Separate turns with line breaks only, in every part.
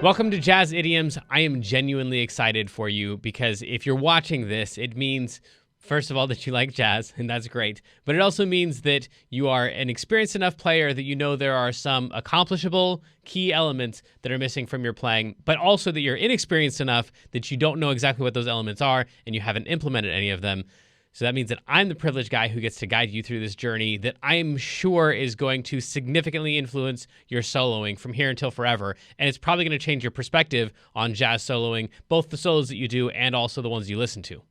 Welcome to Jazz Idioms. I am genuinely excited for you because if you're watching this, it means, first of all, that you like jazz, and that's great. But it also means that you are an experienced enough player that you know there are some accomplishable key elements that are missing from your playing, but also that you're inexperienced enough that you don't know exactly what those elements are and you haven't implemented any of them. So that means that I'm the privileged guy who gets to guide you through this journey that I'm sure is going to significantly influence your soloing from here until forever. And it's probably going to change your perspective on jazz soloing, both the solos that you do and also the ones you listen to.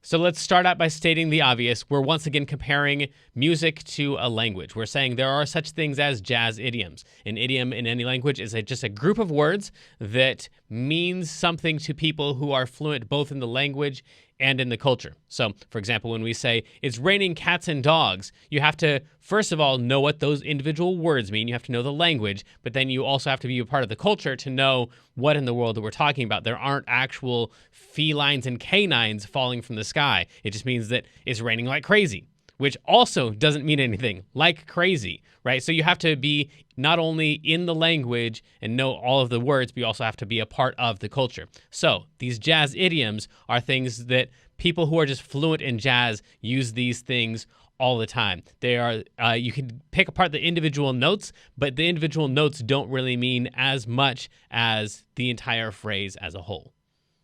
So let's start out by stating the obvious. We're once again comparing music to a language. We're saying there are such things as jazz idioms. An idiom in any language is just a group of words that means something to people who are fluent both in the language and in the culture. So, for example, when we say, it's raining cats and dogs, you have to, first of all, know what those individual words mean. You have to know the language, but then you also have to be a part of the culture to know what in the world that we're talking about. There aren't actual felines and canines falling from the sky. It just means that it's raining like crazy, which also doesn't mean anything, like crazy, right? So you have to be not only in the language and know all of the words, but you also have to be a part of the culture. So these jazz idioms are things that people who are just fluent in jazz use these things all the time. They are, you can pick apart the individual notes, but the individual notes don't really mean as much as the entire phrase as a whole.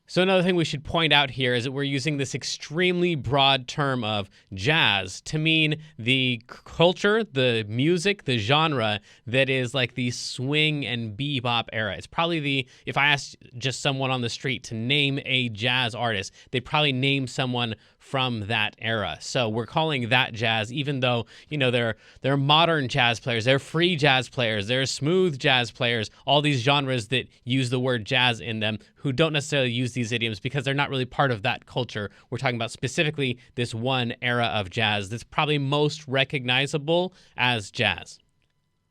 So another thing we should point out here is that we're using this extremely broad term of jazz to mean the culture, the music, the genre that is like the swing and bebop era. It's probably if I asked just someone on the street to name a jazz artist, they'd probably name someone from that era. So we're calling that jazz, even though, you know, there are modern jazz players, there are free jazz players, there are smooth jazz players, all these genres that use the word jazz in them who don't necessarily use these idioms because they're not really part of that culture. We're talking about specifically this one era of jazz that's probably most recognizable as jazz.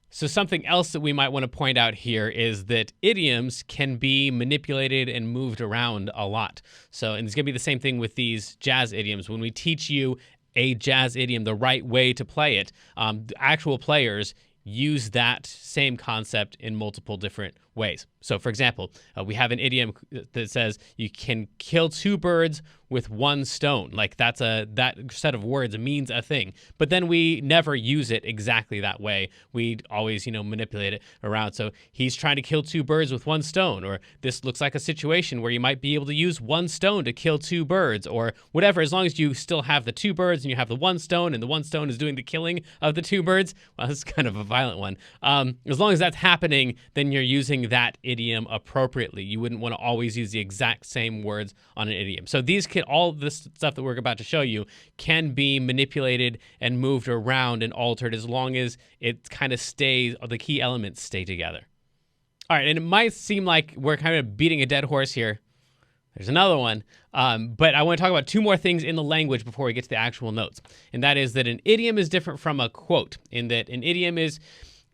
So something else that we might want to point out here is that idioms can be manipulated and moved around a lot. So, and it's going to be the same thing with these jazz idioms. When we teach you a jazz idiom, the right way to play it, the actual players use that same concept in multiple different ways. So, for example, we have an idiom that says you can kill two birds with one stone. Like that set of words means a thing, but then we never use it exactly that way. We always, manipulate it around. So he's trying to kill two birds with one stone, or this looks like a situation where you might be able to use one stone to kill two birds, or whatever. As long as you still have the two birds and you have the one stone, and the one stone is doing the killing of the two birds. Well, that's kind of a violent one. As long as that's happening, then you're using that idiom appropriately. You wouldn't want to always use the exact same words on an idiom. So all this stuff that we're about to show you can be manipulated and moved around and altered as long as it kind of stays, the key elements stay together. All right, and it might seem like we're kind of beating a dead horse here. There's another one, but I want to talk about two more things in the language before we get to the actual notes. And that is that an idiom is different from a quote in that an idiom is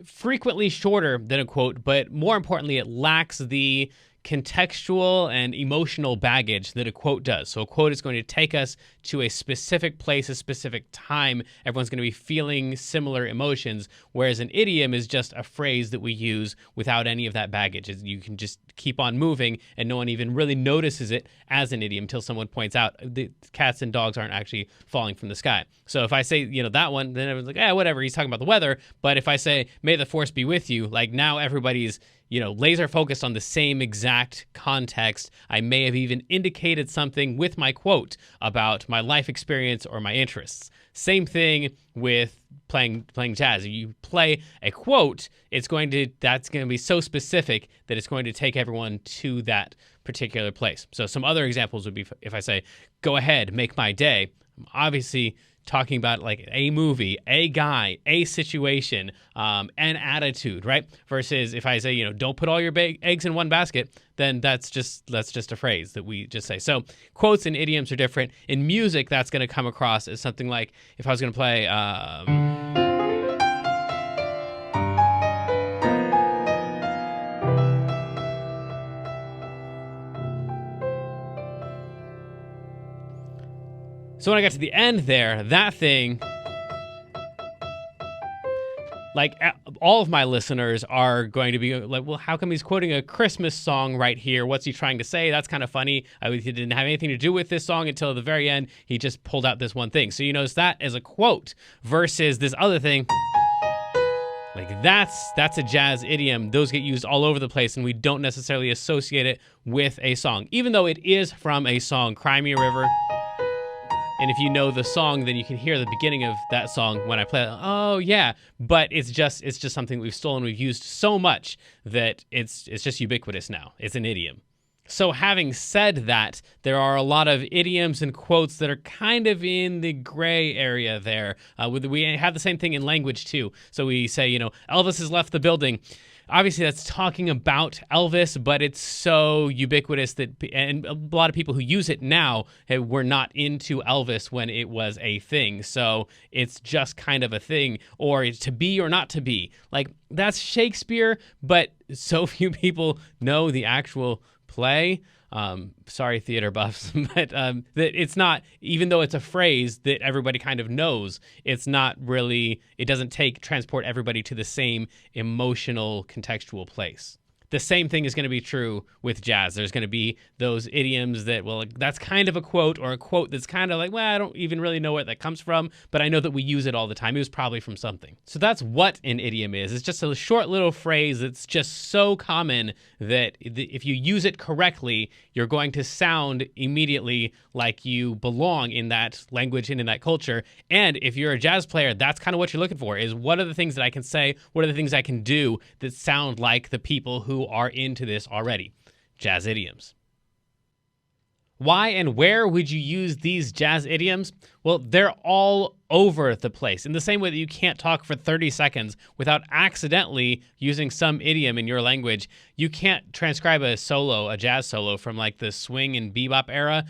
frequently shorter than a quote, but more importantly, it lacks the contextual and emotional baggage that a quote does. So a quote is going to take us to a specific place, a specific time. Everyone's going to be feeling similar emotions, whereas an idiom is just a phrase that we use without any of that baggage. You can just keep on moving and no one even really notices it as an idiom until someone points out the cats and dogs aren't actually falling from the sky. So if I say, that one, then everyone's like, whatever, he's talking about the weather. But if I say, may the force be with you, like now everybody's laser focused on the same exact context. I may have even indicated something with my quote about my life experience or my interests. Same thing with playing jazz. If you play a quote, that's going to be so specific that it's going to take everyone to that particular place. So some other examples would be if I say, go ahead, make my day. I'm obviously talking about like a movie, a guy, a situation, an attitude, right? Versus if I say, don't put all your eggs in one basket, then that's just a phrase that we just say. So quotes and idioms are different. In music, that's going to come across as something like if I was going to play. So when I got to the end there, that thing, like all of my listeners are going to be like, well, how come he's quoting a Christmas song right here? What's he trying to say? That's kind of funny. He didn't have anything to do with this song until the very end. He just pulled out this one thing. So you notice that as a quote versus this other thing. Like that's a jazz idiom. Those get used all over the place, and we don't necessarily associate it with a song, even though it is from a song, Cry Me a River. And if you know the song, then you can hear the beginning of that song when I play it. Oh yeah, but it's just something we've stolen. We've used so much that it's just ubiquitous now. It's an idiom. So having said that, there are a lot of idioms and quotes that are kind of in the gray area there. We have the same thing in language too. So we say, Elvis has left the building. Obviously, that's talking about Elvis, but it's so ubiquitous and a lot of people who use it now were not into Elvis when it was a thing. So it's just kind of a thing, or to be or not to be. Like, that's Shakespeare, but so few people know the actual play. Sorry, theater buffs, but that it's not, even though it's a phrase that everybody kind of knows, it doesn't transport everybody to the same emotional, contextual place. The same thing is going to be true with jazz. There's going to be those idioms that, well, that's kind of a quote, or a quote that's kind of like, well, I don't even really know where that comes from, but I know that we use it all the time. It was probably from something. So that's what an idiom is. It's just a short little phrase that's just so common that if you use it correctly, you're going to sound immediately like you belong in that language and in that culture. And if you're a jazz player, that's kind of what you're looking for, is what are the things that I can say, what are the things I can do that sound like the people who are into this already. Jazz idioms. Why and where would you use these jazz idioms? Well, they're all over the place. In the same way that you can't talk for 30 seconds without accidentally using some idiom in your language, you can't transcribe a jazz solo from like the swing and bebop era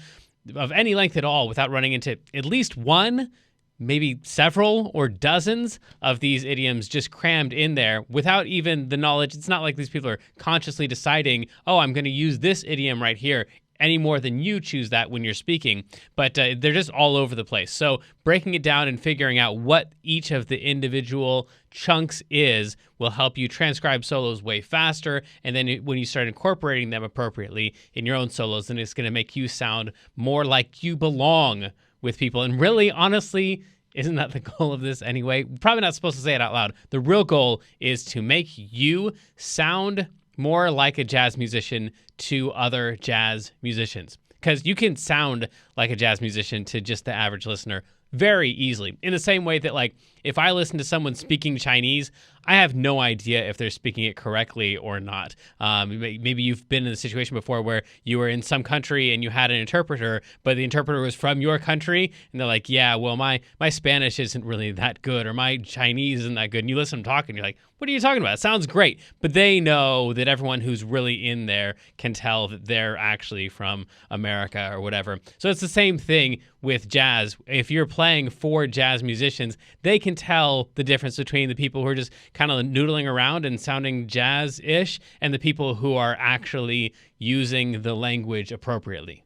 of any length at all without running into at least one, maybe several or dozens of these idioms just crammed in there without even the knowledge. It's not like these people are consciously deciding, oh, I'm going to use this idiom right here, any more than you choose that when you're speaking, but they're just all over the place. So breaking it down and figuring out what each of the individual chunks is will help you transcribe solos way faster, and then when you start incorporating them appropriately in your own solos, then it's going to make you sound more like you belong with people. And really, honestly, isn't that the goal of this anyway? Probably not supposed to say it out loud. The real goal is to make you sound more like a jazz musician to other jazz musicians, because you can sound like a jazz musician to just the average listener very easily. In the same way that, like, if I listen to someone speaking Chinese, I have no idea if they're speaking it correctly or not. Maybe you've been in a situation before where you were in some country and you had an interpreter, but the interpreter was from your country, and they're like, yeah, well, my Spanish isn't really that good, or my Chinese isn't that good. And you listen to them talk, and you're like, what are you talking about? It sounds great. But they know that everyone who's really in there can tell that they're actually from America or whatever. So it's the same thing with jazz. If you're playing for jazz musicians, they can tell the difference between the people who are just kind of noodling around and sounding jazz-ish and the people who are actually using the language appropriately.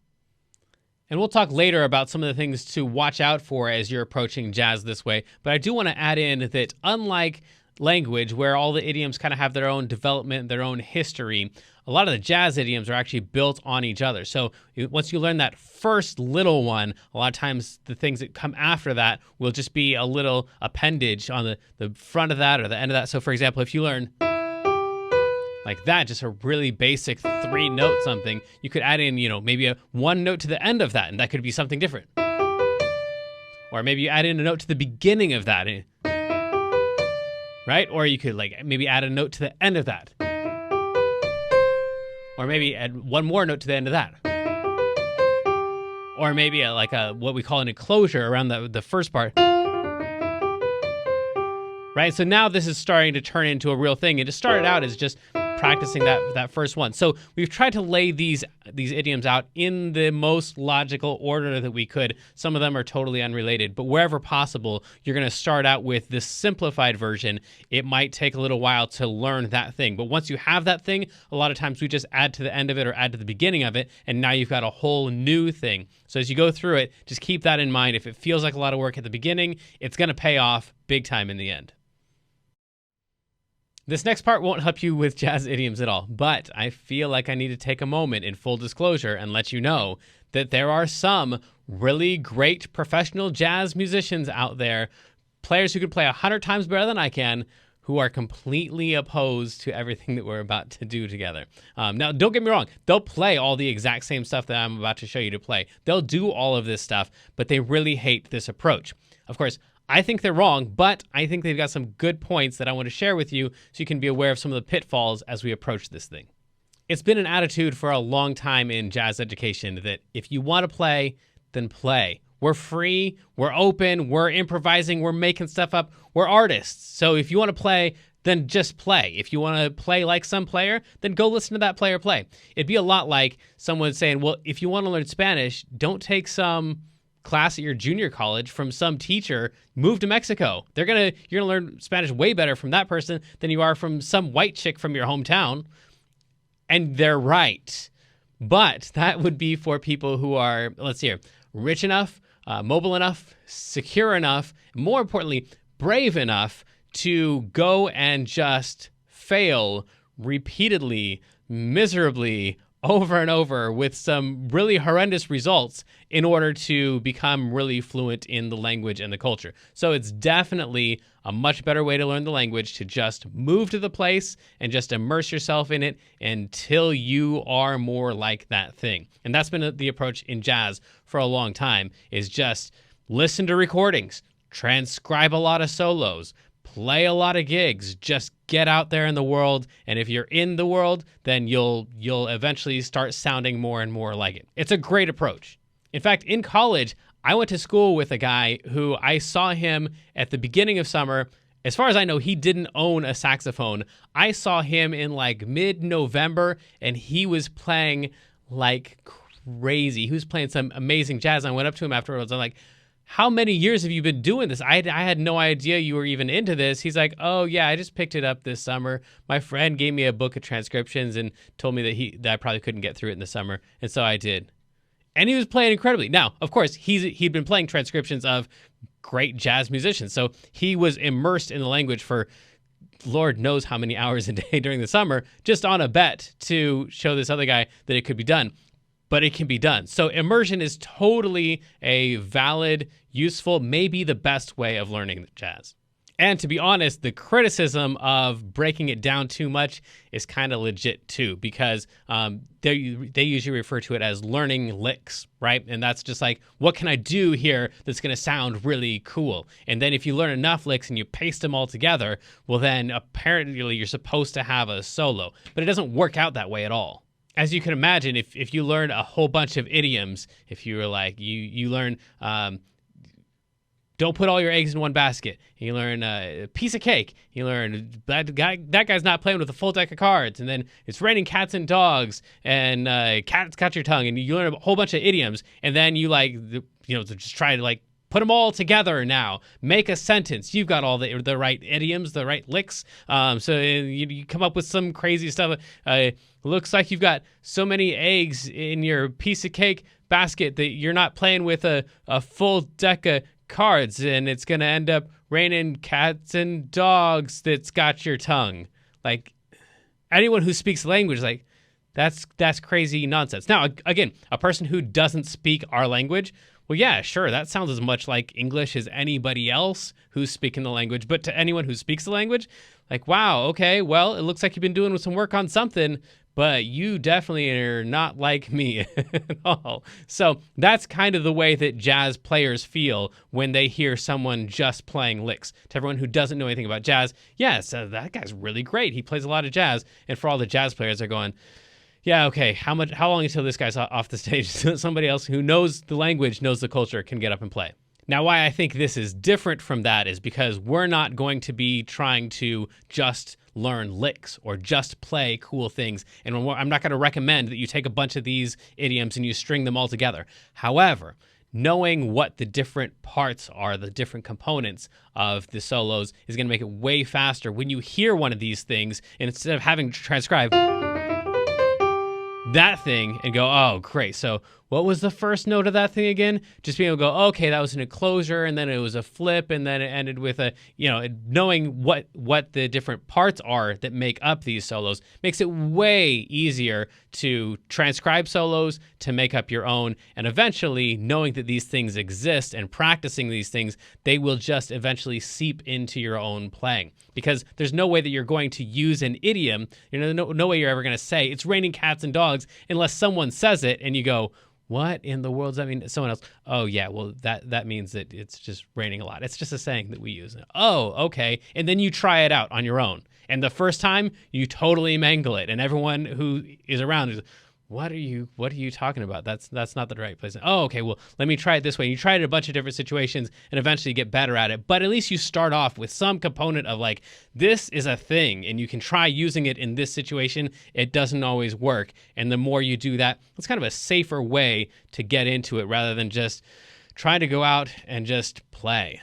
And we'll talk later about some of the things to watch out for as you're approaching jazz this way. But I do want to add in that unlike language, where all the idioms kind of have their own development, their own history, a lot of the jazz idioms are actually built on each other. So once you learn that first little one, a lot of times the things that come after that will just be a little appendage on the front of that or the end of that. So for example, if you learn like that, just a really basic 3-note something, you could add in, maybe a 1 note to the end of that, and that could be something different. Or maybe you add in a note to the beginning of that, right? Or you could maybe add a note to the end of that. Or maybe add one more note to the end of that. Or maybe what we call an enclosure around the first part. Right? So now this is starting to turn into a real thing. It just started out as just practicing that first one. So we've tried to lay these idioms out in the most logical order that we could. Some of them are totally unrelated, but wherever possible, you're going to start out with this simplified version. It might take a little while to learn that thing, but once you have that thing, a lot of times we just add to the end of it or add to the beginning of it, and now you've got a whole new thing. So as you go through it, just keep that in mind. If it feels like a lot of work at the beginning, it's going to pay off big time in the end. This next part won't help you with jazz idioms at all, but I feel like I need to take a moment in full disclosure and let you know that there are some really great professional jazz musicians out there, players who can play 100 times better than I can, who are completely opposed to everything that we're about to do together. Now, don't get me wrong. They'll play all the exact same stuff that I'm about to show you to play. They'll do all of this stuff, but they really hate this approach. Of course, I think they're wrong, but I think they've got some good points that I want to share with you so you can be aware of some of the pitfalls as we approach this thing. It's been an attitude for a long time in jazz education that if you want to play, then play. We're free, we're open, we're improvising, we're making stuff up, we're artists. So if you want to play, then just play. If you want to play like some player, then go listen to that player play. It'd be a lot like someone saying, well, if you want to learn Spanish, don't take some class at your junior college from some teacher, move to Mexico. You're gonna learn Spanish way better from that person than you are from some white chick from your hometown. And they're right. But that would be for people who are, let's see here, rich enough, mobile enough, secure enough, more importantly, brave enough to go and just fail repeatedly, miserably, over and over with some really horrendous results in order to become really fluent in the language and the culture. So it's definitely a much better way to learn the language to just move to the place and just immerse yourself in it until you are more like that thing. And that's been the approach in jazz for a long time, is just listen to recordings, transcribe a lot of solos, play a lot of gigs, just get out there in the world, and if you're in the world, then you'll eventually start sounding more and more like it. It's a great approach. In fact, in college, I went to school with a guy who I saw him at the beginning of summer. As far as I know, he didn't own a saxophone. I saw him in like mid-November, and he was playing like crazy. He was playing some amazing jazz. I went up to him afterwards. I'm like, how many years have you been doing this? I had no idea you were even into this. He's like, oh yeah, I just picked it up this summer. My friend gave me a book of transcriptions and told me that I probably couldn't get through it in the summer. And so I did. And he was playing incredibly. Now, of course, he'd been playing transcriptions of great jazz musicians. So he was immersed in the language for Lord knows how many hours a day during the summer, just on a bet to show this other guy that it could be done. But it can be done. So immersion is totally a valid, useful, maybe the best way of learning jazz. And to be honest, the criticism of breaking it down too much is kind of legit too, because they usually refer to it as learning licks, right? And that's just like, what can I do here that's going to sound really cool? And then if you learn enough licks and you paste them all together, well then apparently you're supposed to have a solo. But it doesn't work out that way at all. As you can imagine, if you learn a whole bunch of idioms, if you were like, you learn, don't put all your eggs in one basket. You learn a piece of cake. You learn that guy's not playing with a full deck of cards. And then it's raining cats and dogs, and cat's got your tongue. And you learn a whole bunch of idioms. And then you just try to put them all together now. Make a sentence. You've got all the right idioms, the right licks. So you come up with some crazy stuff. Looks like you've got so many eggs in your piece of cake basket that you're not playing with a full deck of cards, and it's going to end up raining cats and dogs that's got your tongue. Like, anyone who speaks language, like, that's crazy nonsense. Now, again, a person who doesn't speak our language, well, yeah, sure, that sounds as much like English as anybody else who's speaking the language. But to anyone who speaks the language, like, wow, okay, well, it looks like you've been doing some work on something, but you definitely are not like me at all. So that's kind of the way that jazz players feel when they hear someone just playing licks. To everyone who doesn't know anything about jazz, yes, that guy's really great. He plays a lot of jazz. And for all the jazz players, they're going, yeah, okay, how long until this guy's off the stage so somebody else who knows the language, knows the culture, can get up and play? Now, why I think this is different from that is because we're not going to be trying to just learn licks or just play cool things. And I'm not going to recommend that you take a bunch of these idioms and you string them all together. However, knowing what the different parts are, the different components of the solos, is going to make it way faster when you hear one of these things, and instead of having to transcribe that thing and go, oh, great. So what was the first note of that thing again? Just being able to go, okay, that was an enclosure, and then it was a flip, and then it ended with a, knowing what the different parts are that make up these solos makes it way easier to transcribe solos, to make up your own, and eventually knowing that these things exist and practicing these things, they will just eventually seep into your own playing. Because there's no way that you're going to use an idiom, no way you're ever going to say, it's raining cats and dogs, unless someone says it and you go, what in the world does that mean? Someone else, oh yeah, well that means that it's just raining a lot. It's just a saying that we use. Oh, okay. And then you try it out on your own. And the first time you totally mangle it, and everyone who is around is, what are you talking about? That's not the right place. Oh, okay, well, let me try it this way. And you try it in a bunch of different situations and eventually get better at it. But at least you start off with some component of like, this is a thing and you can try using it in this situation. It doesn't always work. And the more you do that, it's kind of a safer way to get into it rather than just trying to go out and just play.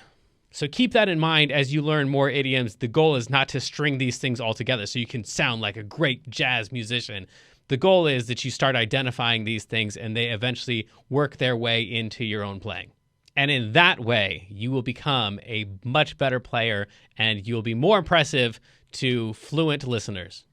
So keep that in mind as you learn more idioms. The goal is not to string these things all together so you can sound like a great jazz musician. The goal is that you start identifying these things and they eventually work their way into your own playing. And in that way, you will become a much better player and you'll be more impressive to fluent listeners.